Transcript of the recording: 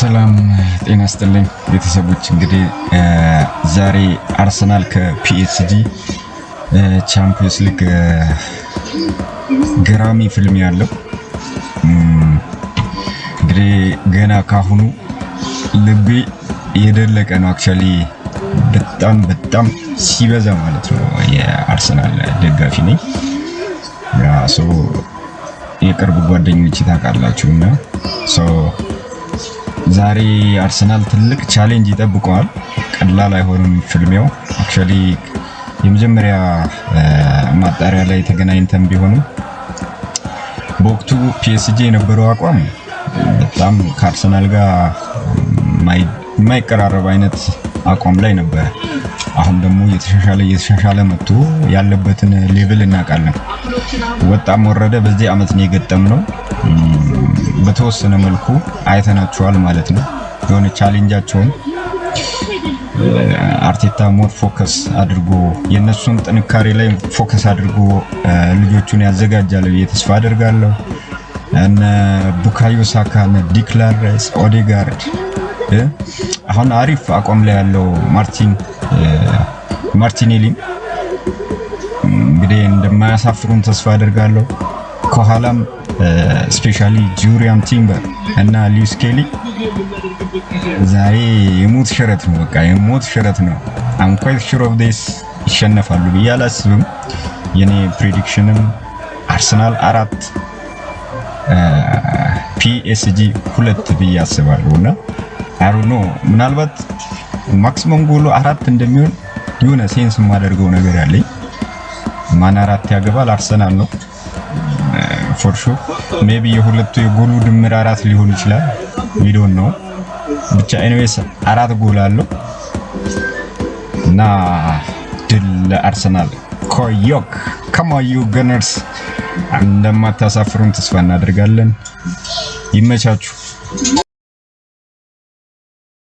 ሰላም ጤና ይስጥልኝ ቤተሰቦች። እንግዲህ ዛሬ አርሰናል ከፒኤስጂ ቻምፒየንስ ሊግ ገራሚ ፊልም ያለው እንግዲህ ገና ካሁኑ ልቤ የደለቀ ነው። አክቹአሊ በጣም ሲበዛ ማለት ነው የአርሰናል ደጋፊ ነኝ። የቅርብ ጓደኞቼ ታውቃላችሁና ዛሬ አርሰናል ትልቅ ቻሌንጅ ይጠብቀዋል። ቀላል አይሆንም ፍልሚያው። አክቹአሊ የመጀመሪያ ማጣሪያ ላይ ተገናኝተን ቢሆንም በወቅቱ ፒኤስጂ የነበረው አቋም በጣም ከአርሰናል ጋር የማይቀራረብ አይነት አቋም ላይ ነበር። አሁን ደግሞ የተሻሻለ መጥቶ ያለበትን ሌቭል እናውቃለን። ወጣም ወረደ በዚህ አመት ነው የገጠምነው። በተወሰነ መልኩ አይተናቸዋል ማለት ነው። የሆነ ቻሌንጃቸውን አርቴታ ሞር ፎከስ አድርጎ የነሱን ጥንካሬ ላይ ፎከስ አድርጎ ልጆቹን ያዘጋጃል ብዬ ተስፋ አደርጋለሁ። እነ ቡካዮ ሳካ፣ እነ ዲክላን ራይስ፣ ኦዴጋርድ አሁን አሪፍ አቋም ላይ ያለው ማርቲኔሊ እንግዲህ እንደማያሳፍሩን ተስፋ አደርጋለሁ። ከኋላም ስፔሻሊ ጁሪያን ቲምበር እና ሉዊስ ኬሊ ዛሬ የሞት ሽረት ነው። በቃ የሞት ሽረት ነው። I'm quite sure of this ይሸነፋሉ ብዬ አላስብም። የኔ ፕሬዲክሽንም አርሰናል 4 ፒኤስጂ 2 ብዬ አስባለሁና አሩኖ ምናልባት ማክሲመም ጎሉ 4 እንደሚሆን የሆነ ሴንስ የማደርገው ነገር ያለኝ ማን 4 ያገባል አርሰናል ነው ፎር ሹር። ሜቢ የሁለቱ የጎሉ ድምር 4 ሊሆን ይችላል። we don't know ብቻ ኤኒዌይስ 4 ጎል አለው እና ድል ለአርሰናል። ኮዮክ ከማዩ ገነርስ እንደማታሳፍሩን ተስፋ እናደርጋለን። ይመቻችሁ።